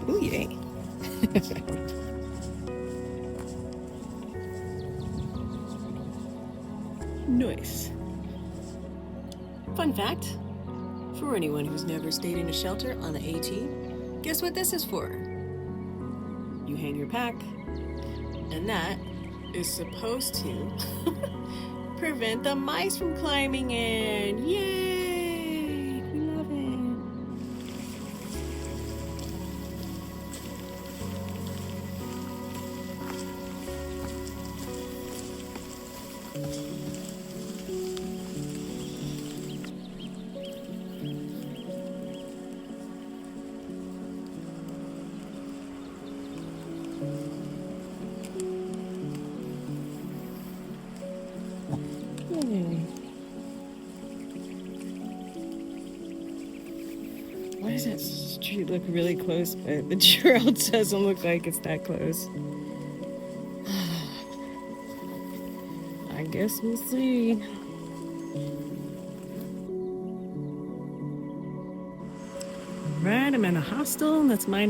Ooh, yay. Nice. Fun fact, for anyone who's never stayed in a shelter on the AT, guess what this is for? You hang your pack, and that is supposed to prevent the mice from climbing in. Yay! We love it. Why does that street look really close, but the trail doesn't look like it's that close? I guess we'll see. Right, I'm at a hostel. That's my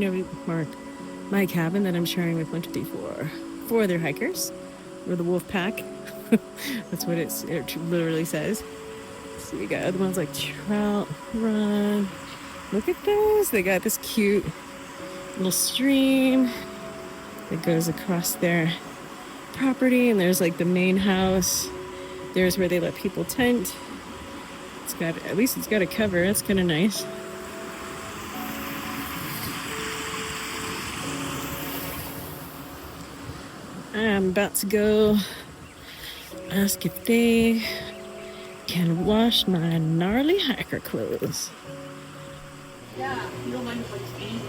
cabin that I'm sharing with 154 for other hikers, or the wolf pack. That's what it literally says. So we got other ones like Trout Run. Look at those. They got this cute little stream that goes across their property, and there's like the main house. There's where they let people tent. At least it's got a cover. That's kind of nice. I'm about to go ask if they can wash my gnarly hiker clothes. Yeah, you don't mind if I speak?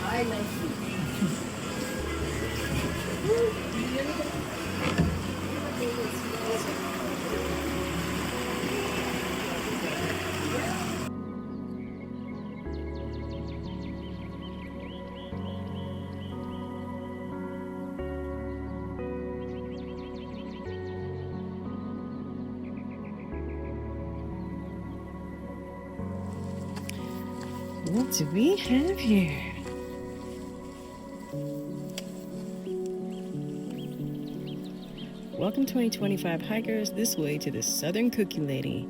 I like you. What do we have here? Welcome 2025 hikers this way to the Southern Cookie Lady.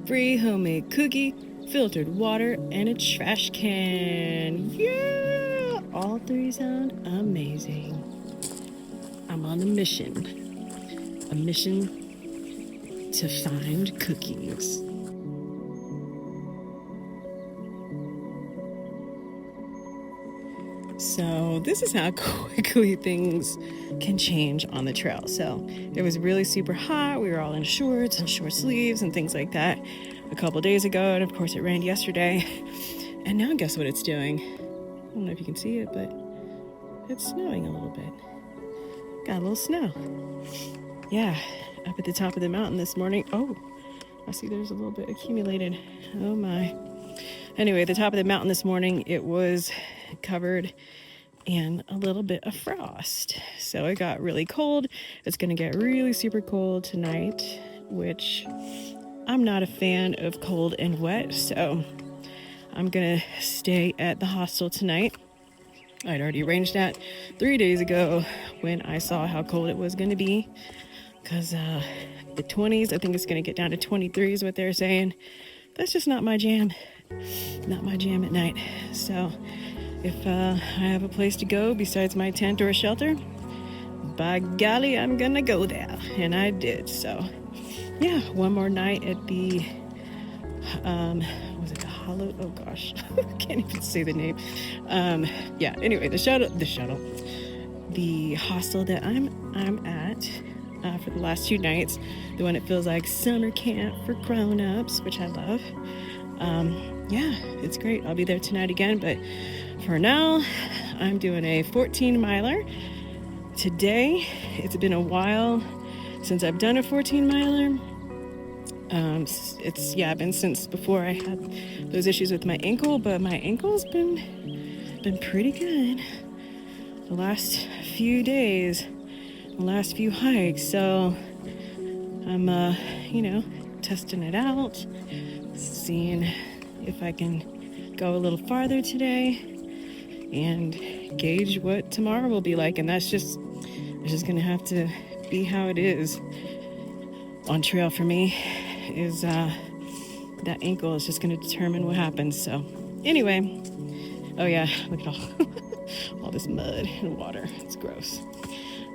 Free homemade cookie, filtered water, and a trash can. Yeah! All three sound amazing. I'm on a mission. A mission to find cookies. So this is how quickly things can change on the trail. So it was really super hot. We were all in shorts and short sleeves and things like that a couple days ago. And of course it rained yesterday. And now guess what it's doing? I don't know if you can see it, but it's snowing a little bit. Got a little snow. Yeah, up at the top of the mountain this morning. Oh, I see there's a little bit accumulated. Oh my. Anyway, at the top of the mountain this morning, it was covered in a little bit of frost. So it got really cold. It's going to get really super cold tonight, which I'm not a fan of cold and wet. So I'm going to stay at the hostel tonight. I'd already arranged that 3 days ago when I saw how cold it was going to be. Because the 20s, I think it's going to get down to 23 is what they're saying. That's just not my jam. Not my jam at night. So if I have a place to go besides my tent or a shelter, by golly, I'm gonna go there. And I did. So yeah, one more night at the was it the Hollow? Oh gosh, I can't even say the name. Yeah, anyway, the hostel that I'm at for the last 2 nights, the one that feels like summer camp for grown-ups, which I love. Yeah, it's great. I'll be there tonight again, but for now, I'm doing a 14 miler today, it's been a while since I've done a 14 miler. It's been since before I had those issues with my ankle, but my ankle's been pretty good the last few days, the last few hikes. So I'm testing it out, seeing if I can go a little farther today and gauge what tomorrow will be like. And it's just gonna have to be how it is on trail for me. Is that ankle is just going to determine what happens. So anyway, oh yeah, look at all this mud and water. It's gross.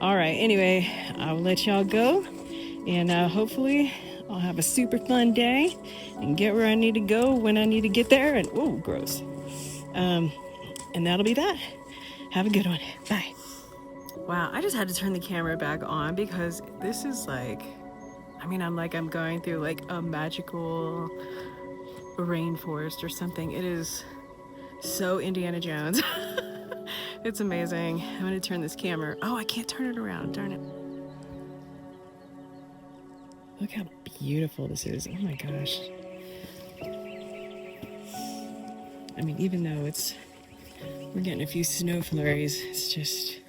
All right, anyway, I'll let y'all go, and hopefully I'll have a super fun day and get where I need to go when I need to get there. And oh, gross. And that'll be that. Have a good one. Bye. Wow, I just had to turn the camera back on because this is like, I'm going through like a magical rainforest or something. It is so Indiana Jones. It's amazing. I'm gonna turn this camera. Oh, I can't turn it around, darn it. Look how beautiful this is. Oh my gosh. I mean, even though we're getting a few snow flurries, it's just,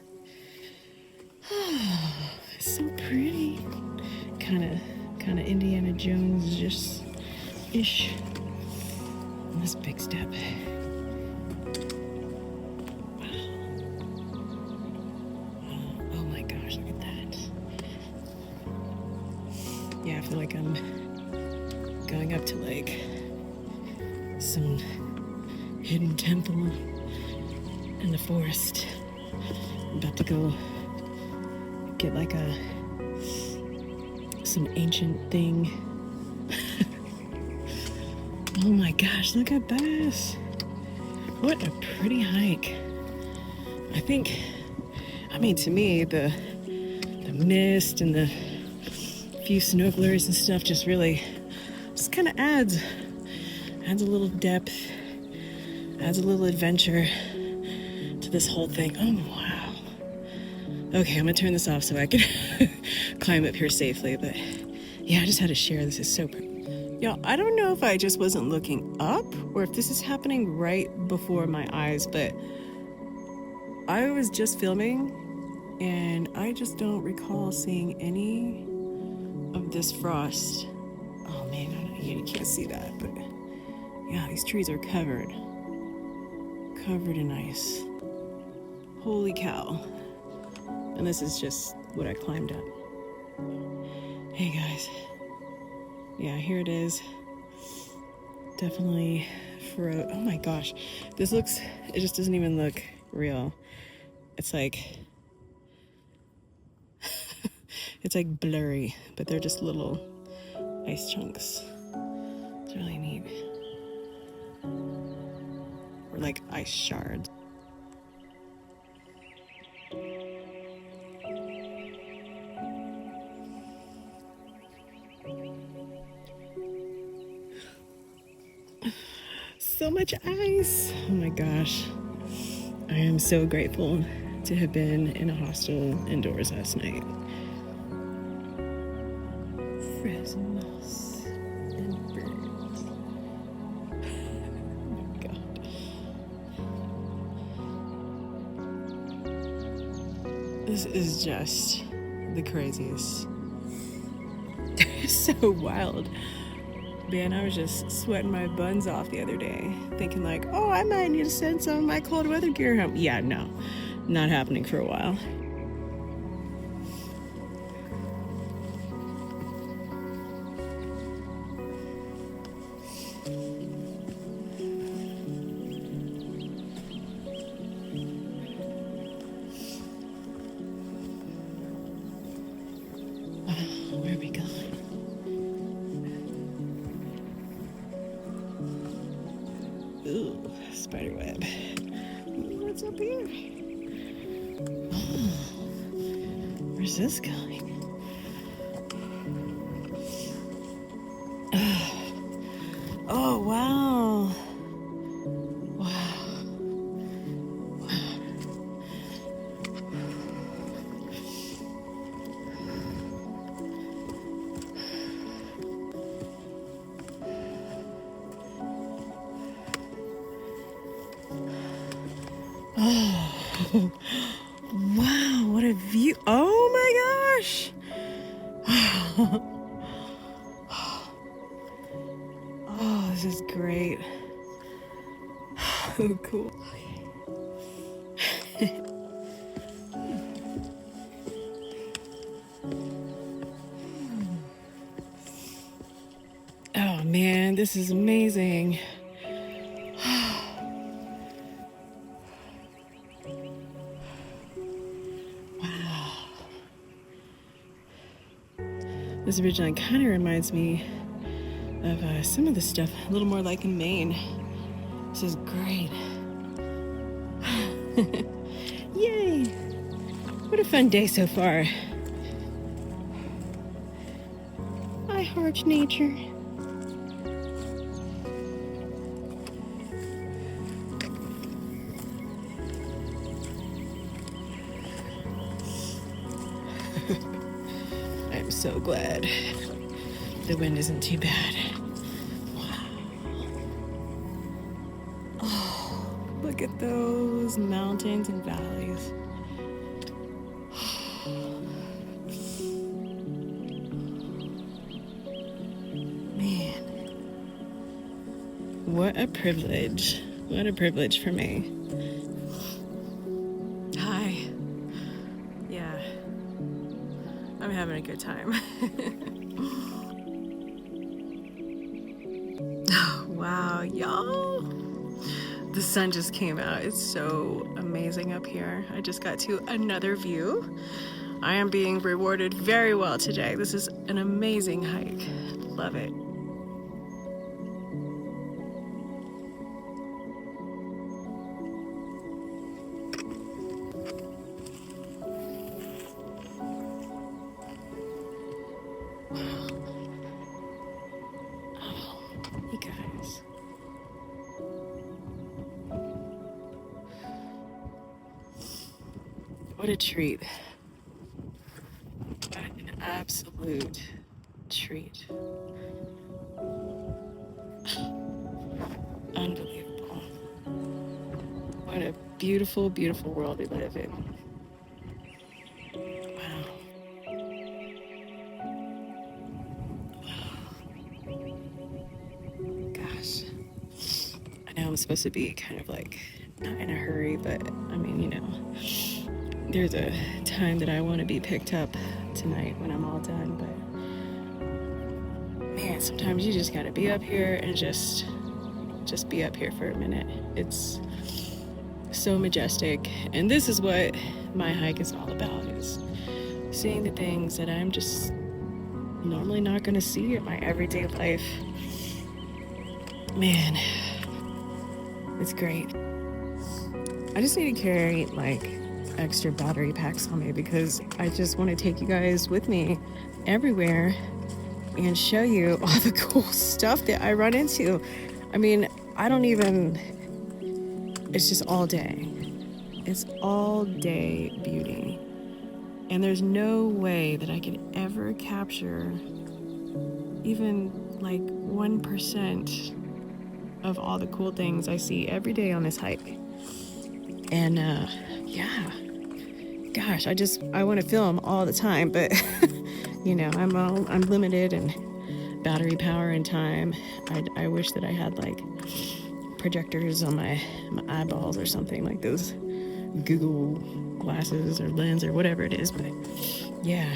it's so pretty. Kind of Indiana Jones just ish. And this big step. Wow. Oh my gosh, look at that. Yeah, I feel like I'm going up to like some hidden temple in the forest. I'm about to go get like some ancient thing. Oh my gosh, look at this. What a pretty hike. To me, the mist and the few snow flurries and stuff just kind of adds a little depth, adds a little adventure to this whole thing. Oh, wow. Okay, I'm gonna turn this off so I can climb up here safely, but yeah, I just had to share. This is so pretty. Y'all, I don't know if I just wasn't looking up or if this is happening right before my eyes, but I was just filming and I just don't recall seeing any of this frost. Oh man, you can't see that, but yeah, these trees are covered in ice. Holy cow. And this is just what I climbed up. Hey guys. Yeah, here it is. Definitely froze. Oh my gosh. It just doesn't even look real. It's like, it's like blurry, but they're just little ice chunks. It's really neat. Or like ice shards. So much ice. Oh my gosh. I am so grateful to have been in a hostel indoors last night. Frozen moss and birds. Oh my god. This is just the craziest. It's so wild. Man, I was just sweating my buns off the other day, thinking like, oh, I might need to send some of my cold weather gear home. Yeah, no, not happening for a while. Where are we going? Ooh, spider web. What's up here? Oh, where's this going? Oh, wow. Wow. gosh. Oh, this is great. Oh, cool. Oh man, this is amazing. Wow. This originally kind of reminds me of some of the stuff a little more like in Maine. This is great. Yay! What a fun day so far. I heart nature. I'm so glad the wind isn't too bad. Wow. Oh, look at those mountains and valleys. Man, what a privilege. What a privilege for me. Hi. Yeah, I'm having a good time. Oh, wow, y'all. The sun just came out. It's so amazing up here. I just got to another view. I am being rewarded very well today. This is an amazing hike. Love it. Oh, you guys. What a treat. What an absolute treat. Unbelievable. What a beautiful, beautiful world we live in. Wow. Gosh. I know I'm supposed to be kind of like not in a hurry, but I mean, you know, there's a time that I want to be picked up tonight when I'm all done, but man, sometimes you just gotta be up here and just be up here for a minute. It's so majestic, and this is what my hike is all about, is seeing the things that I'm just normally not gonna see in my everyday life. Man, it's great. I just need to carry like extra battery packs on me because I just want to take you guys with me everywhere and show you all the cool stuff that I run into. I mean, it's just all day. It's all day beauty. And there's no way that I could ever capture even like 1% of all the cool things I see every day on this hike. And yeah, gosh, I want to film all the time, but you know, I'm limited in battery power and time. I wish that I had like projectors on my eyeballs or something, like those Google glasses or lens or whatever it is. But yeah,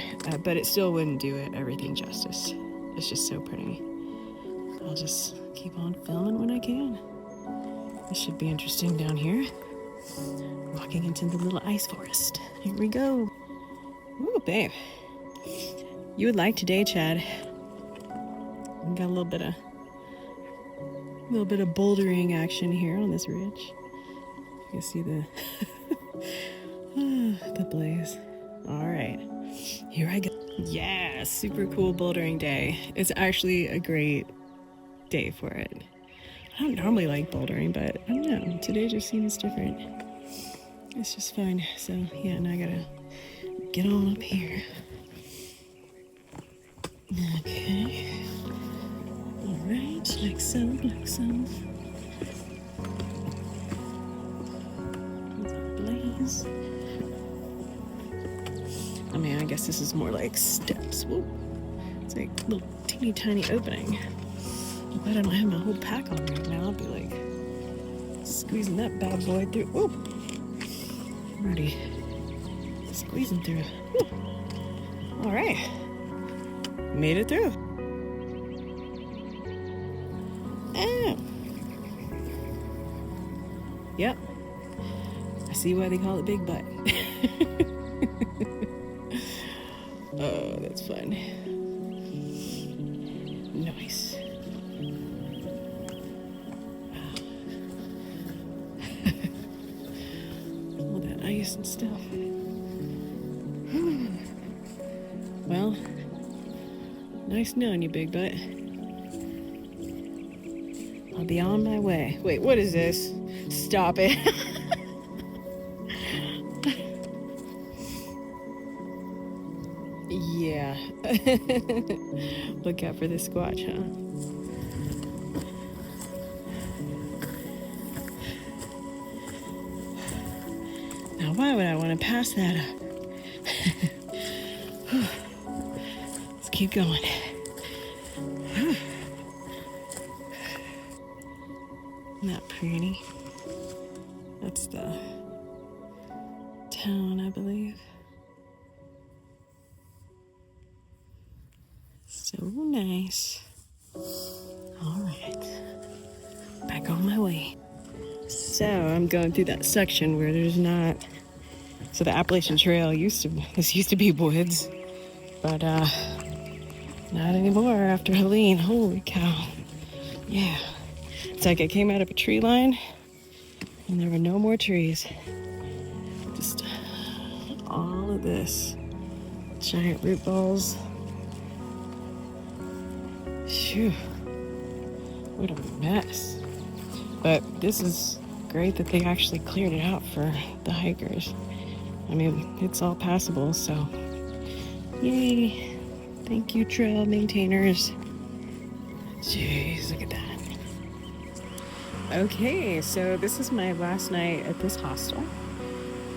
but it still wouldn't do everything justice. It's just so pretty. I'll just keep on filming when I can. This should be interesting down here. Walking into the little ice forest. Here we go. Ooh, babe. You would like today, Chad. We got a little bit of bouldering action here on this ridge. You can see the the blaze. All right, here I go. Yeah, super cool bouldering day. It's actually a great day for it. I don't normally like bouldering, but I don't know. Today just seems different. It's just fun. So yeah, now I gotta get on up here. Okay. All right, like so, like so. Blaze. I mean, I guess this is more like steps. Whoop. It's like a little teeny tiny opening. I bet I don't have my whole pack on right now. I'll be like squeezing that bad boy through. Whoop. Already squeezing through. Whoop. All right. Made it through. Oh. Yep. I see why they call it Big Butt. Oh, that's fun. Nice. All that ice and stuff. Well, nice knowing you, Big Butt. I'll be on my way. Wait, what is this? Stop it. Yeah. Look out for the squatch, huh? Now, why would I want to pass that up? Let's keep going. Not pretty. That's the town, I believe. So nice. All right. Back on my way. So I'm going through that section where there's not. So the Appalachian Trail used to be woods, but not anymore after Helene. Holy cow. Yeah. It's like I came out of a tree line and there were no more trees. Just all of this. Giant root balls. Phew. What a mess. But this is great that they actually cleared it out for the hikers. I mean, it's all passable, so yay. Thank you, trail maintainers. Jeez, look at that. Okay, so this is my last night at this hostel.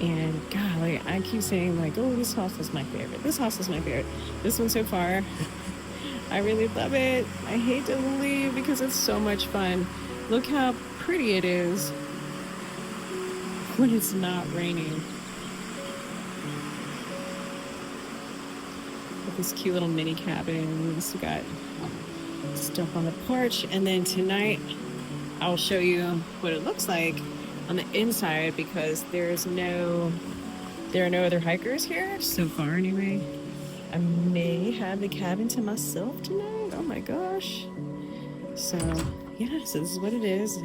And golly, I keep saying like, oh, this hostel's my favorite. This hostel's my favorite. This one so far, I really love it. I hate to leave because it's so much fun. Look how pretty it is when it's not raining. With this cute little mini cabin. We got stuff on the porch. And then tonight, I'll show you what it looks like on the inside because there are no other hikers here so far anyway. I may have the cabin to myself tonight. Oh my gosh. So yeah, so this is what it is.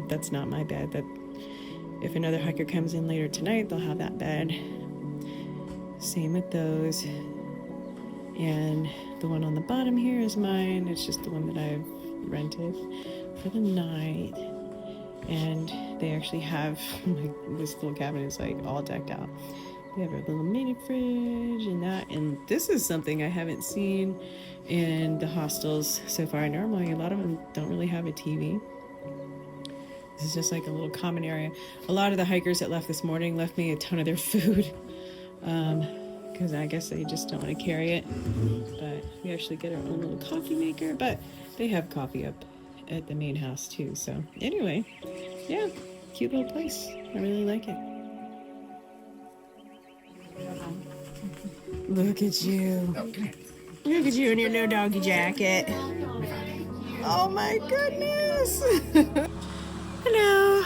That's not my bed. That if another hiker comes in later tonight, they'll have that bed. Same with those. And the one on the bottom here is mine. It's just the one that I've rented for the night. And they actually have this little cabin is like all decked out. They have a little mini fridge and that, and this is something I haven't seen in the hostels so far. Normally a lot of them don't really have a TV. This is just like a little common area. A lot of the hikers that left this morning left me a ton of their food because I guess they just don't want to carry it. But we actually get our own little coffee maker, but they have coffee up at the main house too. So anyway, yeah, cute little place. I really like it. Look at you. Look at you in your no doggy jacket. Oh my goodness. Hello.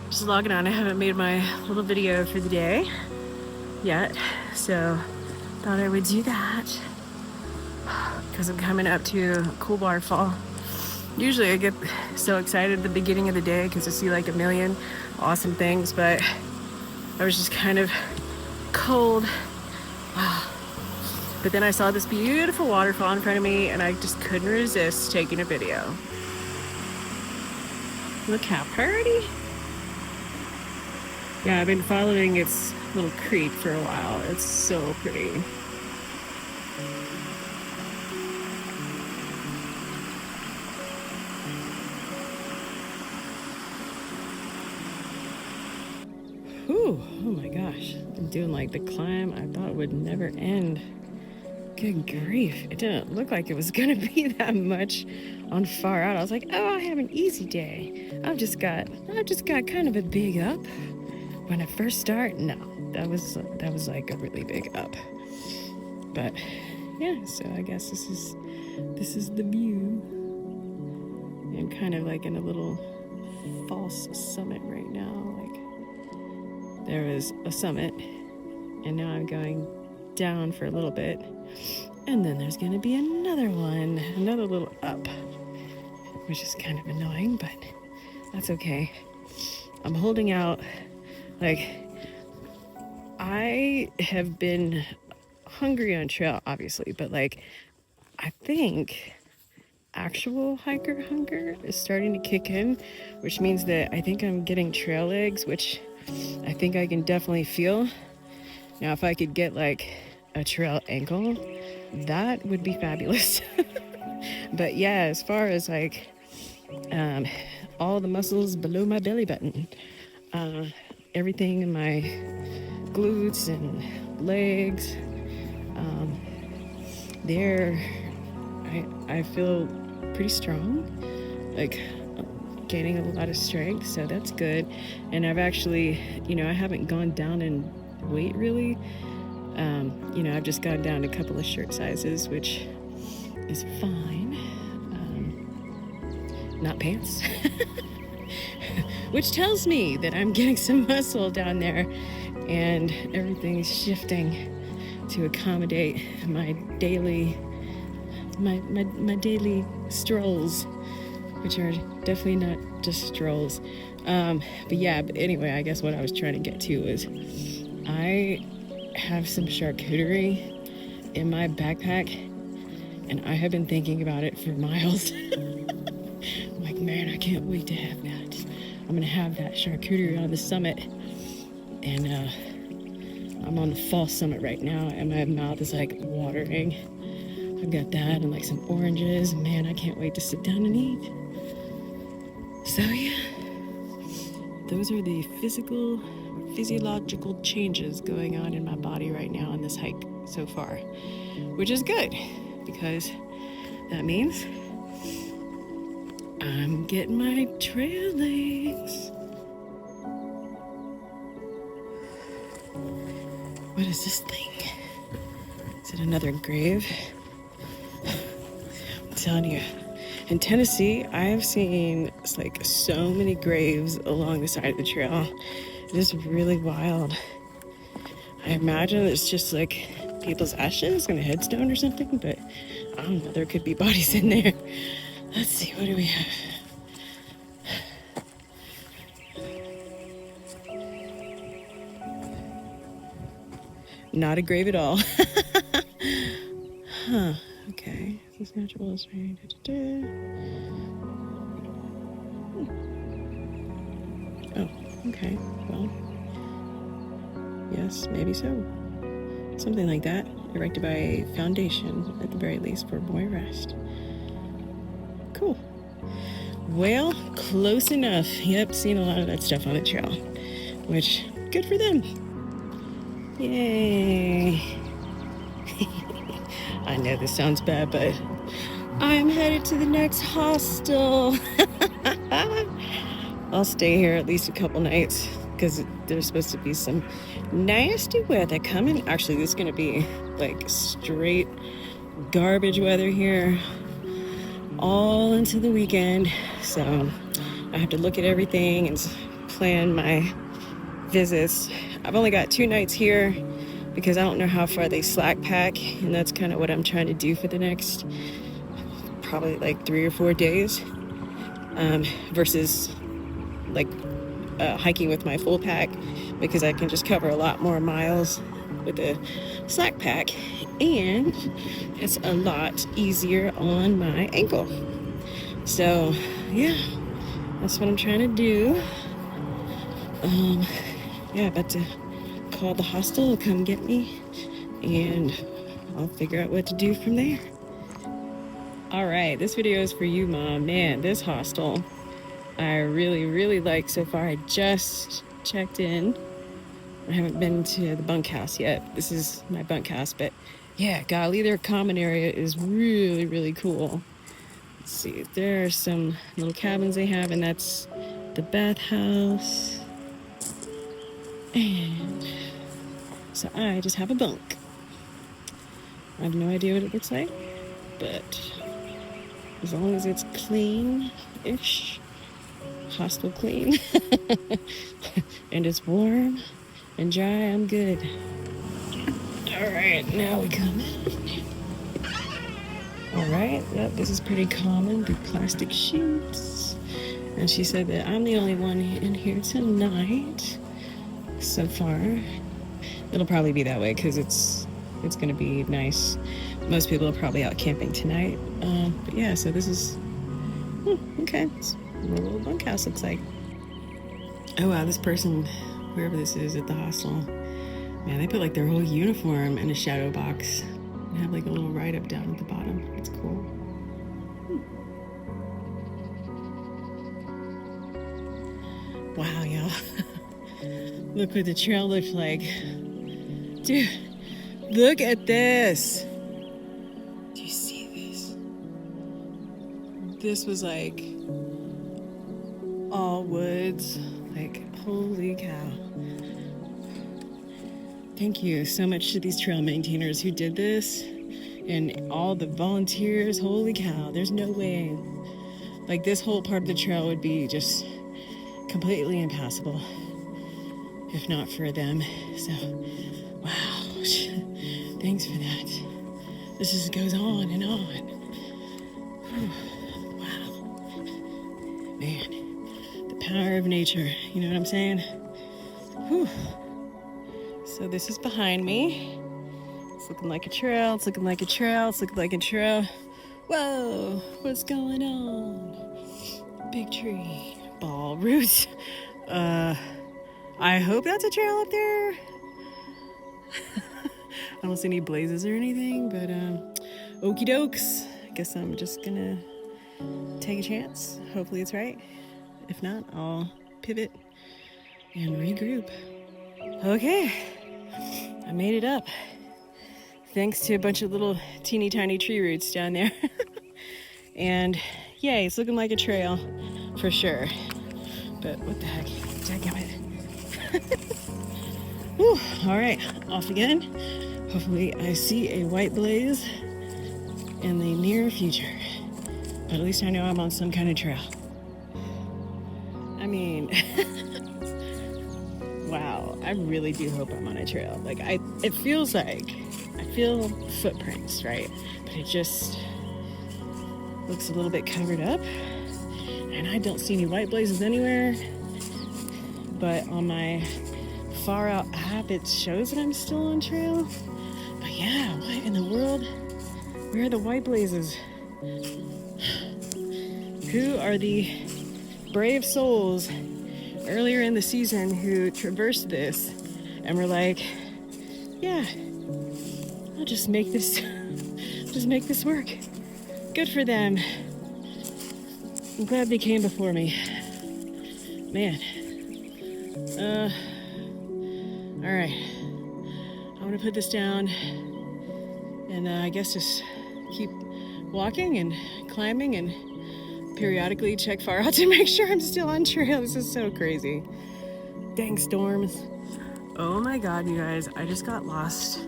Just logging on. I haven't made my little video for the day yet, so thought I would do that because I'm coming up to a cool waterfall. Usually I get so excited at the beginning of the day because I see like a million awesome things, but I was just kind of cold. But then I saw this beautiful waterfall in front of me and I just couldn't resist taking a video. Look how pretty. Yeah, I've been following its little creek for a while. It's so pretty. Whew, Oh my gosh, I'm doing like the climb I thought would never end. Good grief, it didn't look like it was gonna be that much on far out. I was like, oh, I have an easy day. I've just got kind of a big up. When I first start, no, that was like a really big up. But yeah, so I guess this is the view. I'm kind of like in a little false summit right now. Like there was a summit, and now I'm going down for a little bit, and then there's gonna be another one, another little up, which is kind of annoying, but that's okay. I'm holding out. Like, I have been hungry on trail, obviously, but like, I think actual hiker hunger is starting to kick in, which means that I think I'm getting trail legs, which I think I can definitely feel. Now, if I could get like a trail ankle, that would be fabulous. But yeah, as far as like all the muscles below my belly button, everything in my glutes and legs, I feel pretty strong, like gaining a lot of strength, so that's good. And I've actually, I haven't gone down in weight really. I've just gone down a couple of shirt sizes, which is fine. Not pants. Which tells me that I'm getting some muscle down there, and everything's shifting to accommodate my daily strolls, which are definitely not just strolls. But anyway, I guess what I was trying to get to is I have some charcuterie in my backpack, and I have been thinking about it for miles. I'm like, man, I can't wait to have that. I'm gonna have that charcuterie on the summit, and I'm on the fall summit right now, and my mouth is like watering. I've got that and like some oranges. Man, I can't wait to sit down and eat. So yeah, those are the physiological changes going on in my body right now on this hike so far, which is good because that means I'm getting my trail legs. What is this thing? Is it another grave? I'm telling you, in Tennessee, I have seen like so many graves along the side of the trail. It is really wild. I imagine it's just like people's ashes on a headstone or something, but I don't know, there could be bodies in there. Let's see, what do we have? Not a grave at all. Huh, okay. This is natural. Oh, okay. Well, yes, maybe so. Something like that. Erected by a foundation, at the very least, for boy rest. Cool. Well, close enough. Yep, seen a lot of that stuff on the trail, which, good for them. Yay. I know this sounds bad, but I'm headed to the next hostel. I'll stay here at least a couple nights because there's supposed to be some nasty weather coming. Actually, there's going to be like straight garbage weather here all into the weekend. So I have to look at everything and plan my visits. I've only got 2 nights here because I don't know how far they slack pack, and that's kind of what I'm trying to do for the next probably like 3 or 4 days, versus like hiking with my full pack, because I can just cover a lot more miles with a slack pack, and it's a lot easier on my ankle. So yeah, that's what I'm trying to do. About to call the hostel to come get me, and I'll figure out what to do from there. All right, this video is for you, Mom. Man, this hostel I really, really like so far. I just checked in. I haven't been to the bunkhouse yet. This is my bunkhouse, but yeah, golly, their common area is really, really cool. Let's see, there are some little cabins they have, and that's the bathhouse. And so I just have a bunk. I have no idea what it looks like, but as long as it's clean-ish, hostel clean, and it's warm and dry, I'm good. All right, now we come in. All right, yep, this is pretty common, the plastic sheets. And she said that I'm the only one in here tonight so far. It'll probably be that way because it's gonna be nice. Most people are probably out camping tonight. But yeah, so this is okay. That's what a little bunkhouse looks like. Oh wow, this person, whoever this is at the hostel, man, they put like their whole uniform in a shadow box. They have like a little write-up down at the bottom. It's cool. Wow, y'all. Look what the trail looks like. Dude, look at this. Do you see this? This was like all woods. Like, holy cow. Thank you so much to these trail maintainers who did this and all the volunteers. Holy cow, there's no way. Like, this whole part of the trail would be just completely impassable if not for them. So, wow. Thanks for that. This just goes on and on. Whew. Wow. Man, the power of nature. You know what I'm saying? Whew. So this is behind me. It's looking like a trail. It's looking like a trail. It's looking like a trail. Whoa, what's going on? Big tree. Ball roots. I hope that's a trail up there. I don't see any blazes or anything, but okie dokes. I guess I'm just gonna take a chance. Hopefully it's right. If not, I'll pivot and regroup. Okay, I made it up. Thanks to a bunch of little teeny tiny tree roots down there. And yay, it's looking like a trail for sure. But what the heck? Dadgummit. Whew, all right, off again. Hopefully I see a white blaze in the near future. But at least I know I'm on some kind of trail. I mean, wow, I really do hope I'm on a trail. Like, it feels like, I feel footprints, right? But it just looks a little bit covered up. And I don't see any white blazes anywhere. But on my far out app, it shows that I'm still on trail. But yeah, what in the world? Where are the white blazes? Who are the brave souls earlier in the season who traversed this and were like, yeah, I'll just make this work. Good for them. I'm glad they came before me. Man. All right. I'm gonna put this down and I guess just keep walking and climbing and periodically check far out to make sure I'm still on trail. This is so crazy. Dang storms. Oh my God, you guys, I just got lost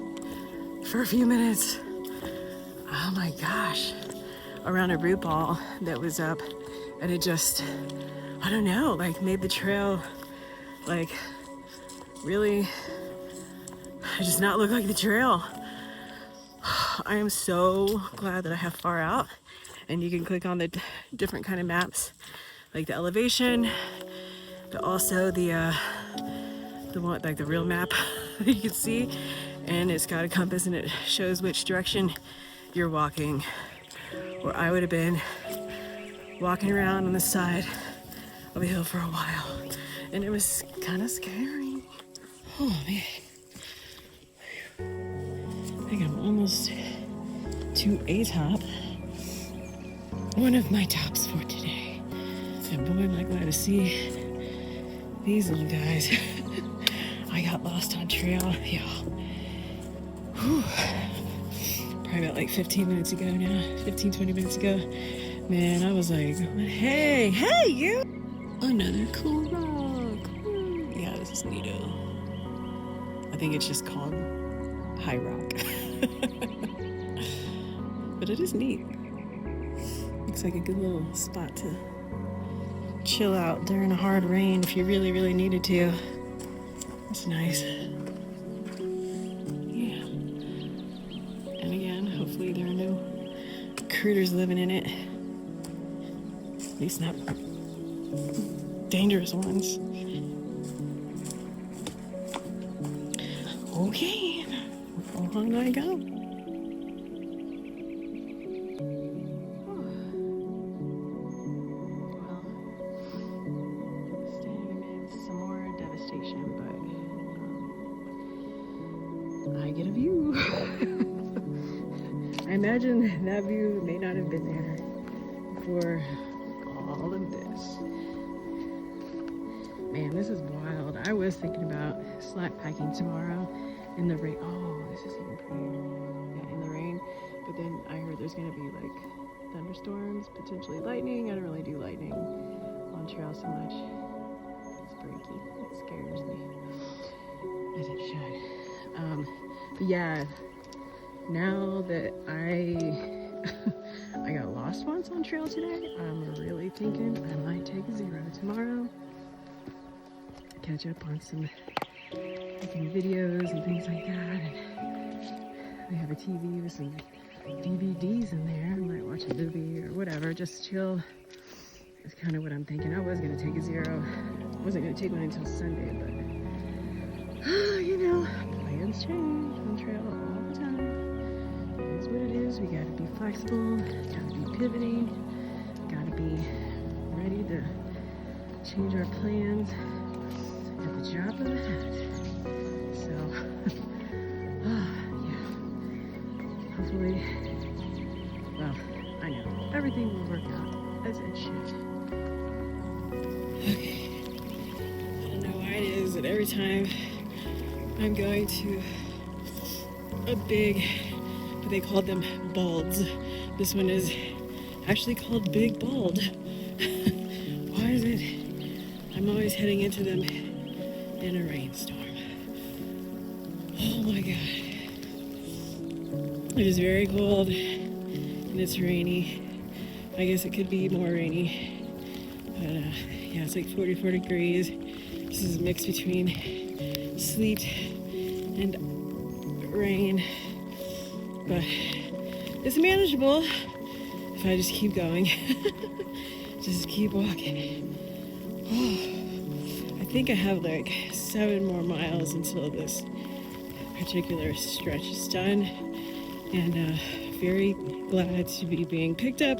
for a few minutes. Oh my gosh. Around a root ball that was up and it just, I don't know, like made the trail like really just not look like the trail. I am so glad that I have far out and you can click on the different kind of maps, like the elevation, but also the one, like the real map that you can see, and it's got a compass and it shows which direction you're walking. Where I would have been walking around on the side of a hill for a while, and it was kind of scary. Oh man, I think I'm almost to a top. One of my tops for today. And boy, am I glad to see these little guys. I got lost on trail. Yeah. Whew. Probably about like 15 minutes ago now. 15, 20 minutes ago. Man, I was like, hey, you! Another cool rock. Woo. Yeah, this is neato. I think it's just called High Rock. But it is neat. Looks like a good little spot to chill out during a hard rain if you really, really needed to. It's nice. Yeah. And again, hopefully there are no critters living in it. At least not dangerous ones. Okay. How long do I go? I get a view. I imagine that view may not have been there before all of this. Man, this is wild. I was thinking about slack packing tomorrow in the rain. Oh, this is even prettier. Yeah, in the rain. But then I heard there's gonna be like thunderstorms, potentially lightning. I don't really do lightning on trail so much. It's freaky. It scares me. As it should. But yeah, now that I got lost once on trail today, I'm really thinking I might take a zero tomorrow. Catch up on some videos and things like that. And they have a TV with some DVDs in there. I might watch a movie or whatever, just chill. That's kind of what I'm thinking. I was gonna take a zero. I wasn't gonna take one until Sunday, but you know, plans change on trail all the time. It's what it is. We gotta be flexible, gotta be pivoting, gotta be ready to change our plans at the drop of a hat. So, yeah. Hopefully, well, I know everything will work out as it should. Okay. I don't know why it is that every time I'm going to a big, but they called them balds. This one is actually called Big Bald. Why is it? I'm always heading into them in a rainstorm. Oh my god. It is very cold and it's rainy. I guess it could be more rainy. But yeah, it's like 44 degrees. This is a mix between sleet and rain, but it's manageable if I just keep going. Just keep walking. Oh, I think I have like 7 more miles until this particular stretch is done, and very glad to be being picked up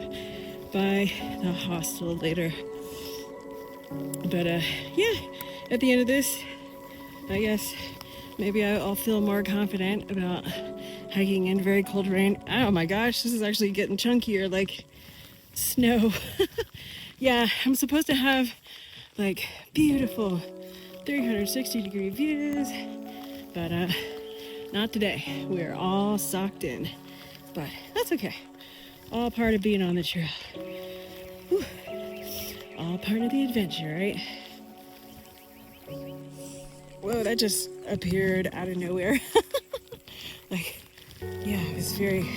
by the hostel later. But yeah, at the end of this, I guess maybe I'll feel more confident about hiking in very cold rain. Oh my gosh, this is actually getting chunkier, like snow. Yeah, I'm supposed to have like beautiful 360-degree views, but not today. We're all socked in, but that's okay. All part of being on the trail. Whew. All part of the adventure, right? Whoa, that just appeared out of nowhere. Like, yeah, it was very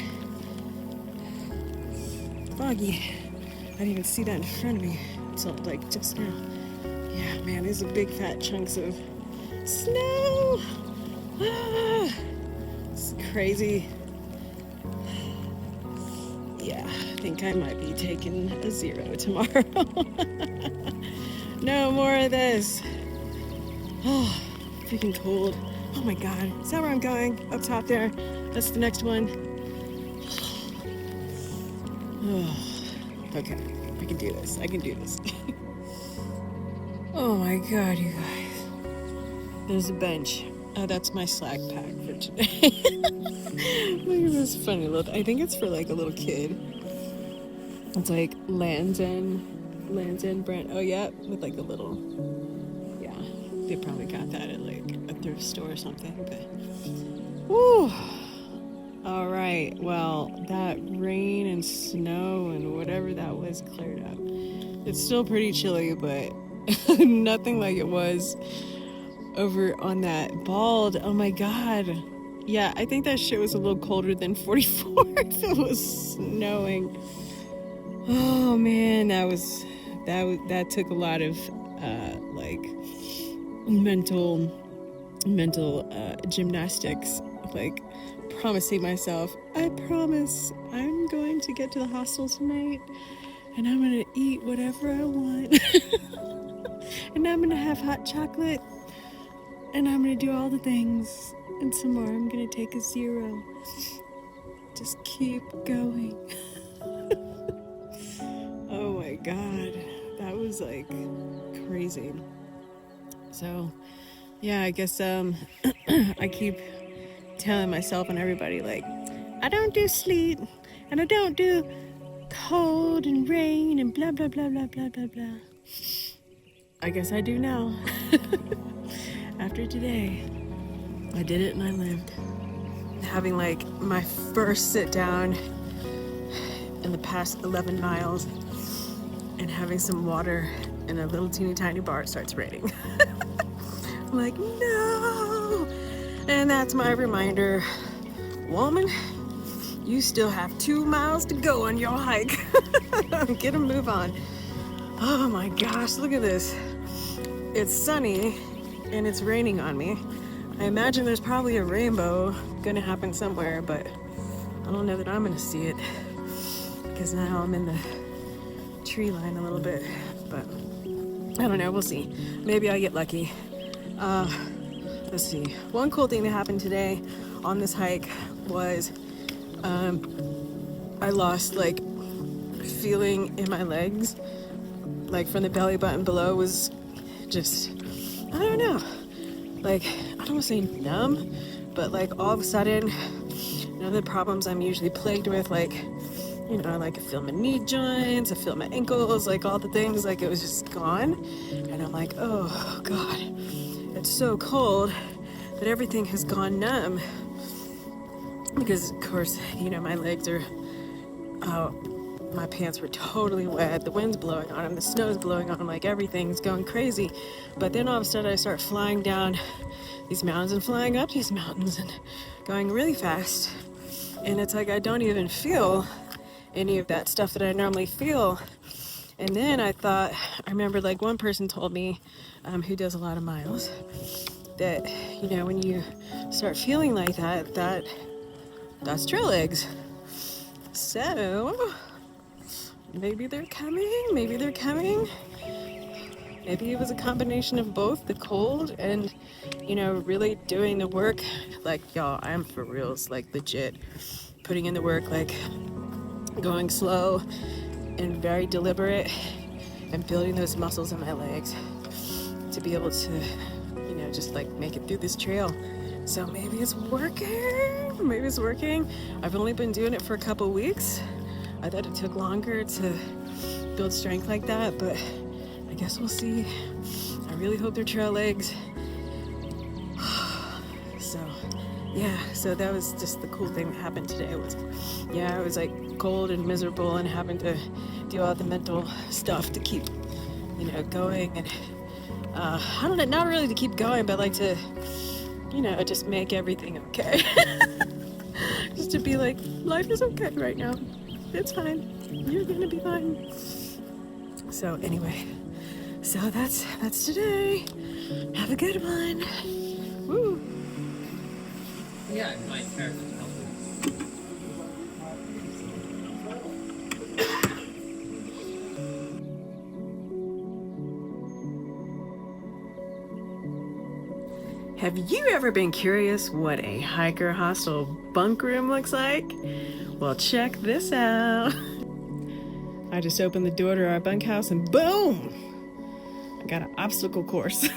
foggy. I didn't even see that in front of me until like just now. Yeah, man, these are big fat chunks of snow. Ah, it's crazy. Yeah, I think I might be taking a zero tomorrow. No more of this. Oh, freaking cold. Oh my god. Is that where I'm going? Up top there. That's the next one. Oh, okay. I can do this. I can do this. Oh my god, you guys. There's a bench. Oh, that's my slack pack for today. Look at this funny little, I think it's for like a little kid. It's like Land's End brand. Oh yeah, with like a little, yeah. They probably got that at like a thrift store or something, but whew. All right, well, that rain and snow and whatever that was cleared up. It's still pretty chilly, but nothing like it was over on that bald. Oh my god. Yeah, I think that shit was a little colder than 44 if it was snowing. Oh man, that took a lot of like mental gymnastics, like promising myself, I promise I'm going to get to the hostel tonight and I'm gonna eat whatever I want and I'm gonna have hot chocolate and I'm gonna do all the things and some more. I'm gonna take a 0. Just keep going. Oh my god, that was like crazy. So yeah, I guess I keep telling myself and everybody, like, I don't do sleet and I don't do cold and rain and blah blah blah blah blah blah blah. I guess I do now. After today, I did it and I lived. Having like my first sit down in the past 11 miles and having some water in a little teeny tiny bar, it starts raining. I'm like, no. And that's my reminder, woman, you still have 2 miles to go on your hike. Get a move on. Oh my gosh, look at this. It's sunny and it's raining on me. I imagine there's probably a rainbow gonna happen somewhere, but I don't know that I'm gonna see it because now I'm in the tree line a little bit, but I don't know, we'll see. Maybe I get lucky. Let's see. One cool thing that happened today on this hike was I lost like feeling in my legs, like from the belly button below was just, I don't know, like I don't want to say numb, but like all of a sudden, you know, the problems I'm usually plagued with, like, you know, like I feel my knee joints, I feel my ankles, like all the things, like it was just gone. And I'm like, oh God, it's so cold that everything has gone numb. Because of course, you know, my legs are, my pants were totally wet, the wind's blowing on them, the snow's blowing on them, like everything's going crazy. But then all of a sudden I start flying down these mountains and flying up these mountains and going really fast. And it's like I don't even feel any of that stuff that I normally feel. And then I remember like one person told me, who does a lot of miles, that, you know, when you start feeling like that, that's trail legs. So maybe they're coming, maybe they're coming. Maybe it was a combination of both, the cold and, you know, really doing the work. Like, y'all, I am for reals, like legit putting in the work, like going slow and very deliberate and building those muscles in my legs to be able to, you know, just like make it through this trail. So maybe it's working. Maybe it's working. I've only been doing it for a couple weeks. I thought it took longer to build strength like that, but I guess we'll see. I really hope they're trail legs. So yeah, so that was just the cool thing that happened today was, yeah, I was like cold and miserable and having to do all the mental stuff to keep, you know, going. And I don't know, not really to keep going, but like to, you know, just make everything okay. Just to be like, life is okay right now. It's fine. You're gonna be fine. So anyway, so that's today. Have a good one. Woo. Yeah, my character's helping. Have you ever been curious what a hiker hostel bunk room looks like? Well, check this out. I just opened the door to our bunkhouse and boom! I got an obstacle course.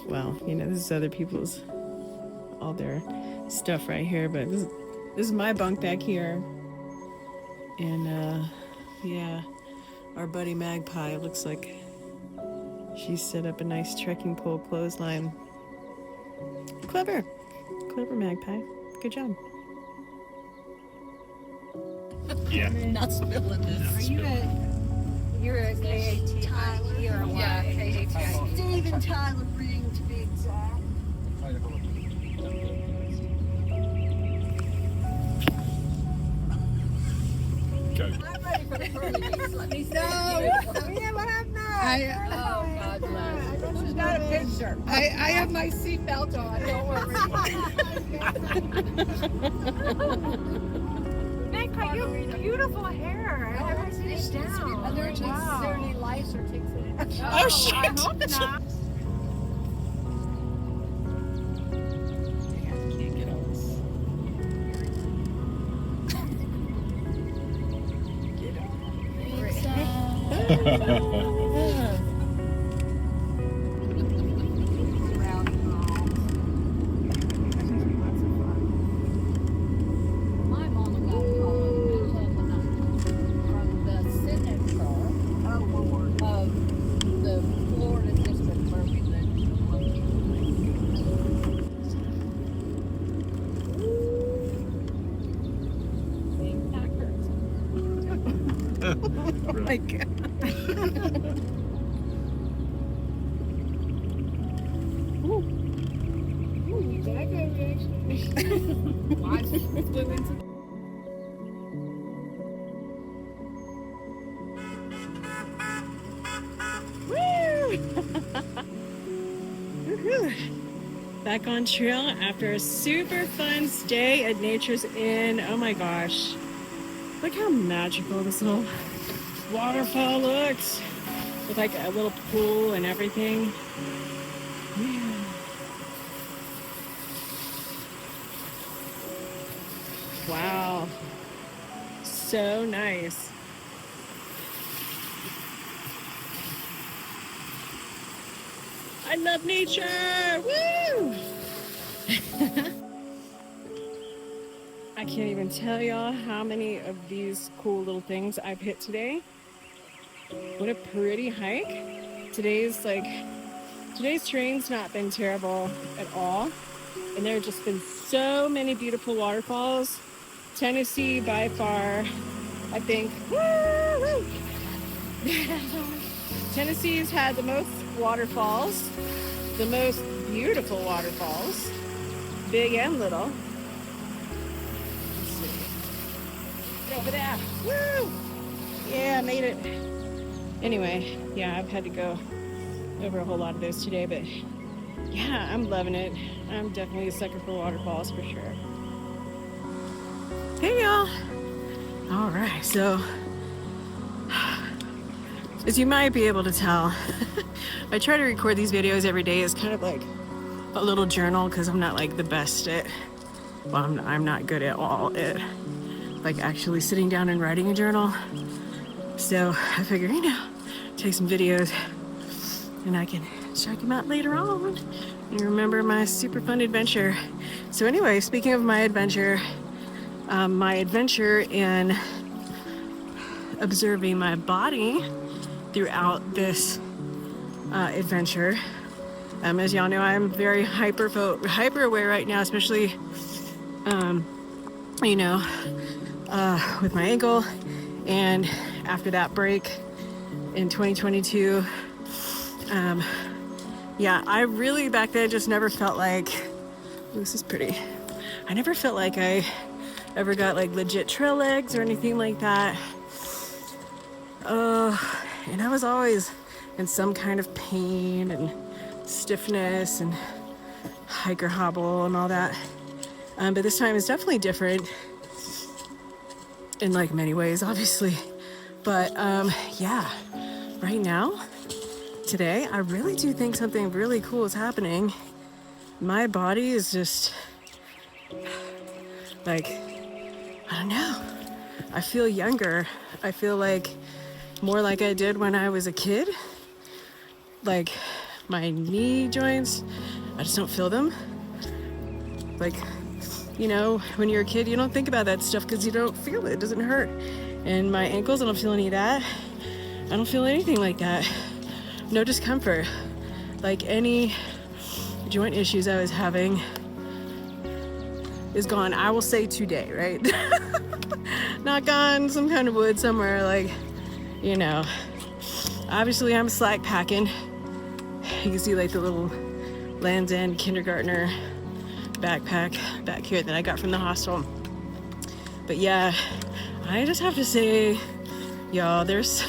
Well, you know, this is other people's, all their stuff right here, but this is my bunk back here. And yeah, our buddy Magpie looks like She set up a nice trekking pole clothesline. Clever. Clever, Magpie. Good job. Yeah. Not spilling this. You're a KAT Tyler. You're a Yeah, KAT. Steven Tyler Reading to be exact. Go. I'm ready for the first. Let me see. Yeah, what happened now? Oh, God bless. She's got a picture. I have my seatbelt on. Don't worry. Magpie, you have beautiful hair. I never seen it down. Are there any lice or ticks in it? Oh, shit. I hope not. Can't get all this. My mama got called from the senator of the Florida district where we live. Oh my god. Woo! Back on trail after a super fun stay at Nature's Inn. Oh my gosh. Look how magical this little waterfall looks. With like a little pool and everything. Yeah. Wow. So nice. I love nature! Woo! I can't even tell y'all how many of these cool little things I've hit today. What a pretty hike. Today's terrain's not been terrible at all. And there have just been so many beautiful waterfalls. Tennessee by far, I think. Woo! Tennessee's had the most waterfalls, the most beautiful waterfalls, big and little. Let's see. Get over there. Woo! Yeah, made it. Anyway, yeah, I've had to go over a whole lot of those today, but yeah, I'm loving it. I'm definitely a sucker for waterfalls for sure. Hey y'all. All right, so as you might be able to tell, I try to record these videos every day as kind of like a little journal because I'm not like the best at, well, I'm not good at all at like actually sitting down and writing a journal. So I figure, take some videos and I can check them out later on and remember my super fun adventure. So anyway, speaking of my adventure in observing my body throughout this adventure. As y'all know, I'm very hyper aware right now, especially, with my ankle. And after that break in 2022, I really back then just never felt like, this is pretty. I never felt like I ever got like legit trail legs or anything like that. And I was always in some kind of pain and stiffness and hiker hobble and all that. But this time is definitely different in like many ways, obviously. But right now, today, I really do think something really cool is happening. My body is just like, I don't know. I feel younger. I feel like more like I did when I was a kid. Like my knee joints, I just don't feel them. Like, when you're a kid, you don't think about that stuff because you don't feel it. It doesn't hurt. And my ankles, I don't feel any of that. I don't feel anything like that. no discomfort. Like any joint issues I was having is gone. I will say today, right? Not gone some kind of wood somewhere, like, you know. Obviously I'm slack packing. You can see like the little Land's End kindergartner backpack back here that I got from the hostel. But yeah, I just have to say, y'all, there's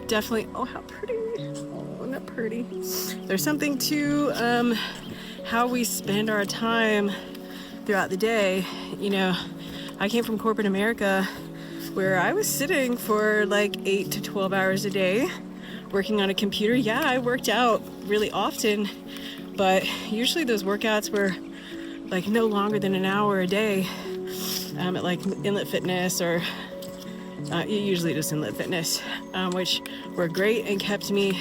definitely, oh, how pretty. Oh, isn't that pretty? There's something to how we spend our time throughout the day. You know, I came from corporate America where I was sitting for like 8 to 12 hours a day working on a computer. Yeah, I worked out really often, but usually those workouts were like no longer than an hour a day at like Inlet Fitness or usually just Inlet Fitness, which were great and kept me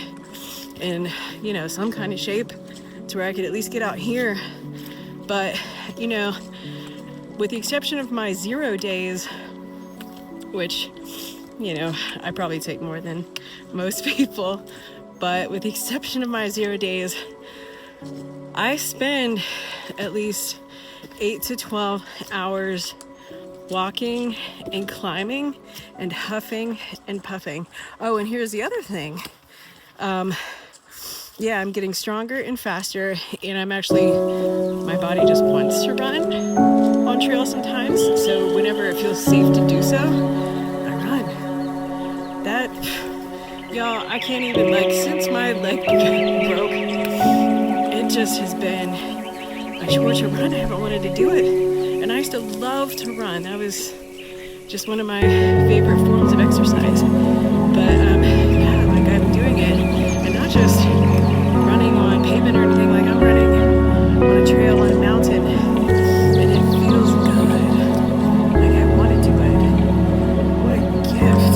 in, you know, some kind of shape to where I could at least get out here. But, you know, with the exception of my 0 days, which, you know, I probably take more than most people, but with the exception of my 0 days, I spend at least 8 to 12 hours walking and climbing and huffing and puffing. Oh, and here's the other thing. Yeah, I'm getting stronger and faster, and I'm actually, my body just wants to run on trail sometimes. So whenever it feels safe to do so, I run. That, y'all, I can't even, like, since my leg broke, it just has been a chore to run. I haven't wanted to do it. And I used to love to run. That was just one of my favorite forms of exercise. But yeah, like I'm doing it, and not just running on pavement or anything. Like I'm running on a trail on a mountain, and it feels good. Like I want to do it. What a gift!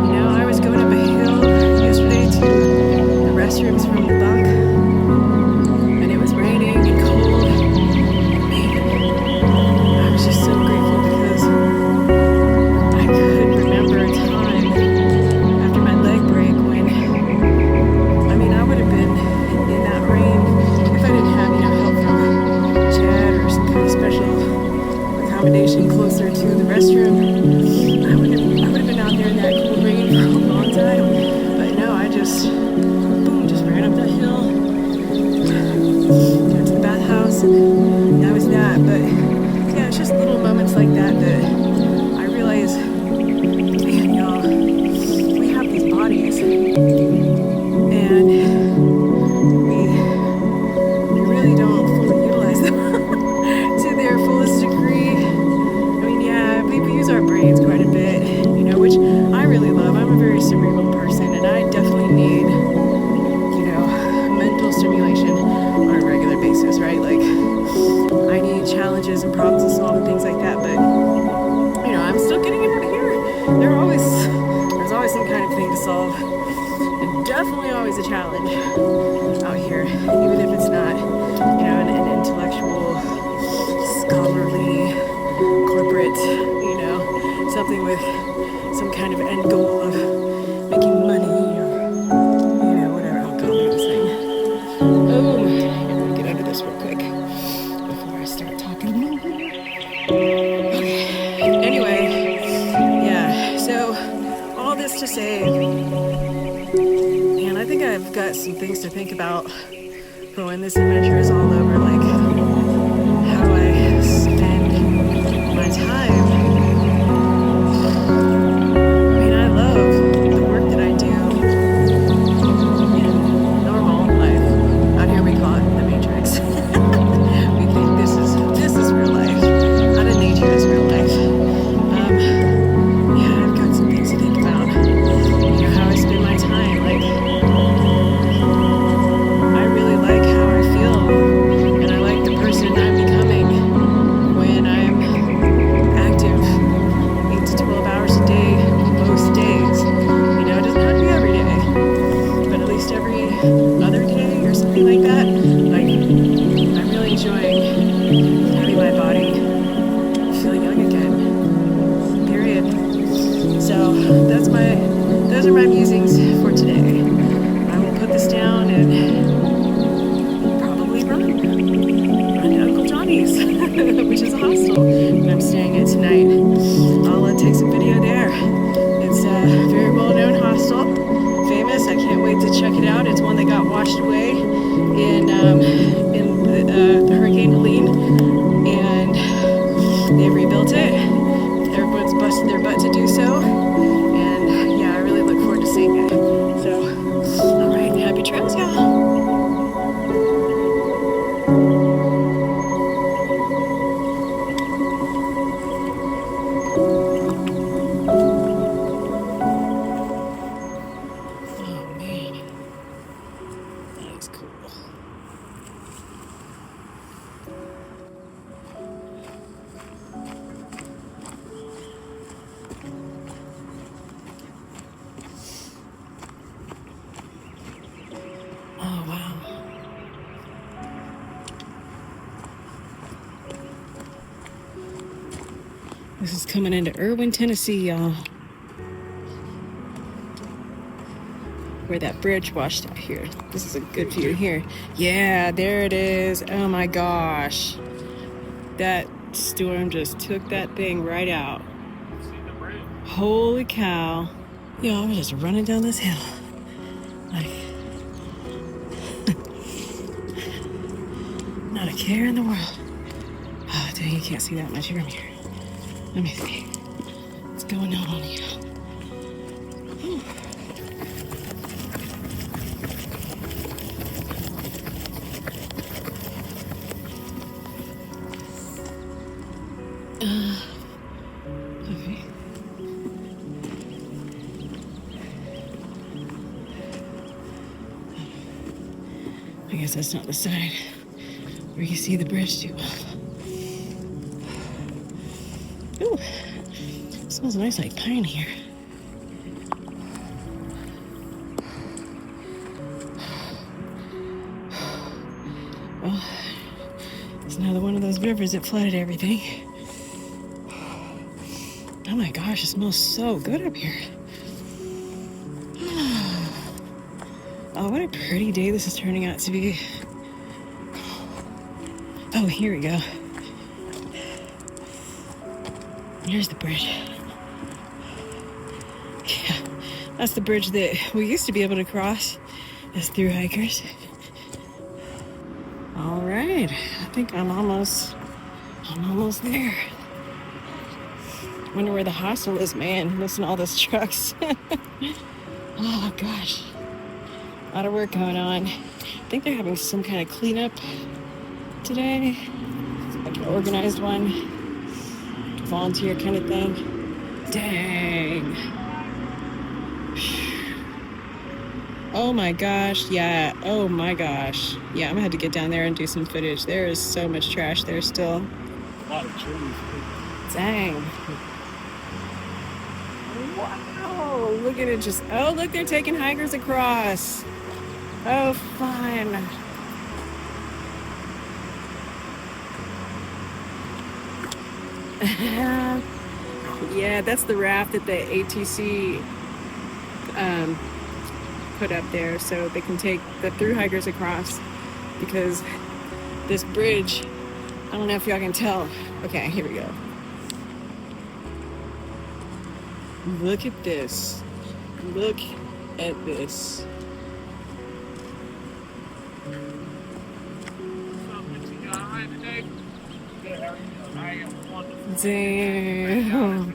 You know, I was going up a hill yesterday to the restrooms from the bunk, and it was raining and cold. Man, I was just so grateful because I could remember a time after my leg break when, I mean, I would have been in that rain if I didn't have, you know, help from Chad or some kind of special accommodation closer to the restroom. I would have been out there in that cool rain for a long time. But no, I just, boom, just ran up that hill, got to the bathhouse, and that was that. But yeah, it's just little moments like that that I realize, man, y'all, we have these bodies, and we really don't fully utilize them to their fullest degree. I mean, yeah, we use our brains quite a bit, you know, which I really love. I'm a very cerebral person, and I definitely need, you know, mental stimulation on a regular basis, right? Like, I need challenges and problems to solve and things like that, but, you know, I'm still getting it out of here. There's always some kind of thing to solve, and definitely always a challenge out here, even if it's not, you know, an intellectual, scholarly, corporate, you know, something with some kind of end goal of making money or, you know, whatever. Oh, God, look at this thing. Oh, I'm gonna get under this real quick before I start talking more. Okay. Anyway, yeah, so all this to say, and I think I've got some things to think about for when this adventure is all over, like how I spend my time. I mean, I love the work that I do in normal life. Out here we call it the Matrix. We think this is real life. Out in nature is real life. Yeah, I've got some things to think about. You know, how I spend my time. Like, I really like how I feel This is coming into Irwin, Tennessee, y'all. Where that bridge washed out here. This is a good view here. Yeah, there it is. Oh my gosh. That storm just took that thing right out. Holy cow. Yo, I was just running down this hill. Like, not a care in the world. Oh, dang, you can't see that much from here. Let me see. What's going on here? Whew. Okay. I guess that's not the side where you see the bridge too well. Ooh, it smells nice like pine here. Well, it's another one of those rivers that flooded everything. Oh my gosh, it smells so good up here. Oh, what a pretty day this is turning out to be. Oh, here we go. Here's the bridge. Yeah, that's the bridge that we used to be able to cross as through hikers. All right, I think I'm almost there. Wonder where the hostel is, man. Listen to all those trucks. Oh gosh, a lot of work going on. I think they're having some kind of cleanup today, like an organized one, volunteer kind of thing. Dang. Oh my gosh, yeah. Oh my gosh. Yeah, I'm gonna have to get down there and do some footage. There is so much trash there still. A lot of trees. Dang. Wow, look at it just, oh look, they're taking hikers across. Oh, fun. Yeah, that's the raft that the ATC put up there so they can take the through hikers across, because this bridge, I don't know if y'all can tell. Okay, here we go. Look at this. Look at this. Damn.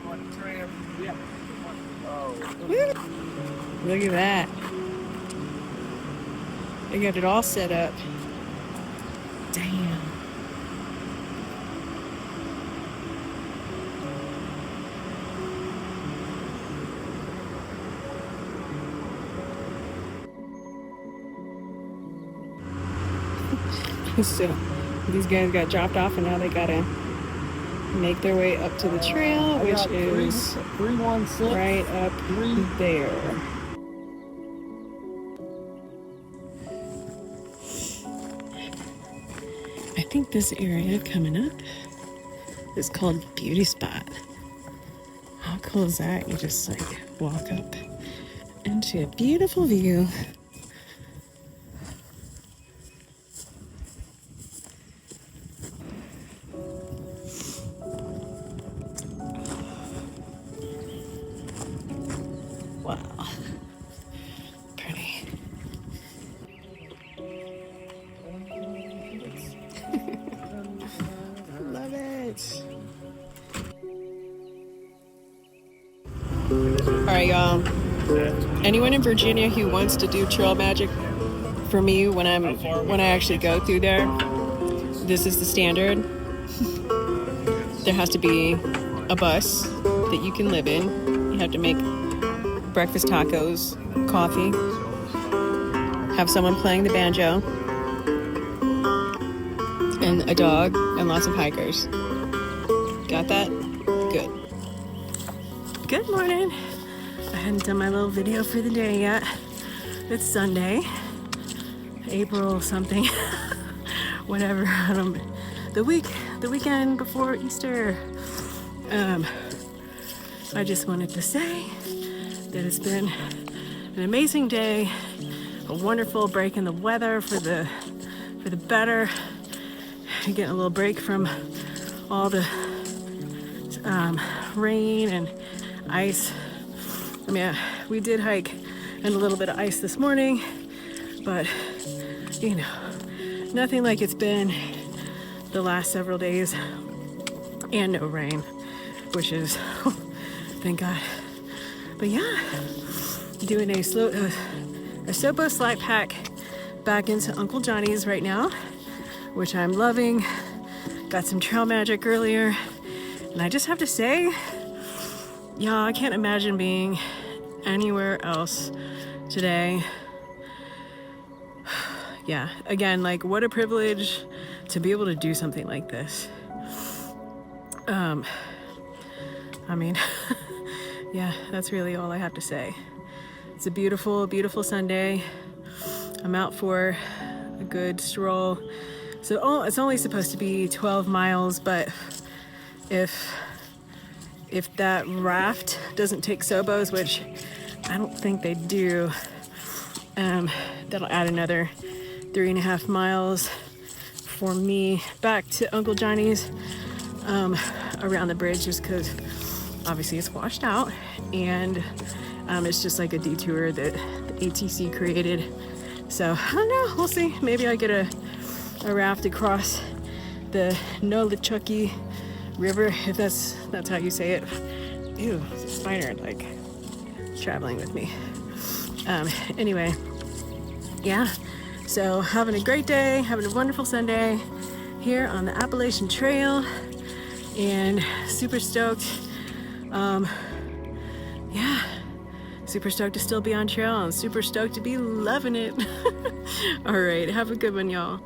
Look at that. They got it all set up. Damn. So these guys got dropped off and now they gotta make their way up to the trail, which is 316 right up there. I think this area coming up is called Beauty Spot. How cool is that? You just like walk up into a beautiful view. Wow. Pretty. Love it. All right, y'all. Anyone in Virginia who wants to do trail magic for me when I actually go through there, this is the standard. There has to be a bus that you can live in. You have to make breakfast tacos, coffee, have someone playing the banjo, and a dog, and lots of hikers. Got that? Good. Good morning. I hadn't done my little video for the day yet. It's Sunday, April something, whatever. The weekend before Easter. I just wanted to say that it's been an amazing day, a wonderful break in the weather for the better. Getting a little break from all the rain and ice. I mean, we did hike in a little bit of ice this morning, but you know, nothing like it's been the last several days, and no rain, which is thank God. But yeah, doing a Sopo slide pack back into Uncle Johnny's right now, which I'm loving. Got some trail magic earlier, and I just have to say, y'all, I can't imagine being anywhere else today. Yeah, again, like, what a privilege to be able to do something like this. I mean, yeah, that's really all I have to say. It's a beautiful, beautiful Sunday. I'm out for a good stroll. So it's only supposed to be 12 miles, but if that raft doesn't take Sobos, which I don't think they do, that'll add another 3.5 miles for me back to Uncle Johnny's around the bridge, just because obviously it's washed out, and it's just like a detour that the ATC created. So I don't know, we'll see. Maybe I get a raft across the Nolichucky River, if that's how you say it. Ew, it's a spider like traveling with me. Anyway, yeah. So having a great day, having a wonderful Sunday here on the Appalachian Trail, and super stoked. Yeah, super stoked to still be on trail, and super stoked to be loving it. All right, have a good one, y'all.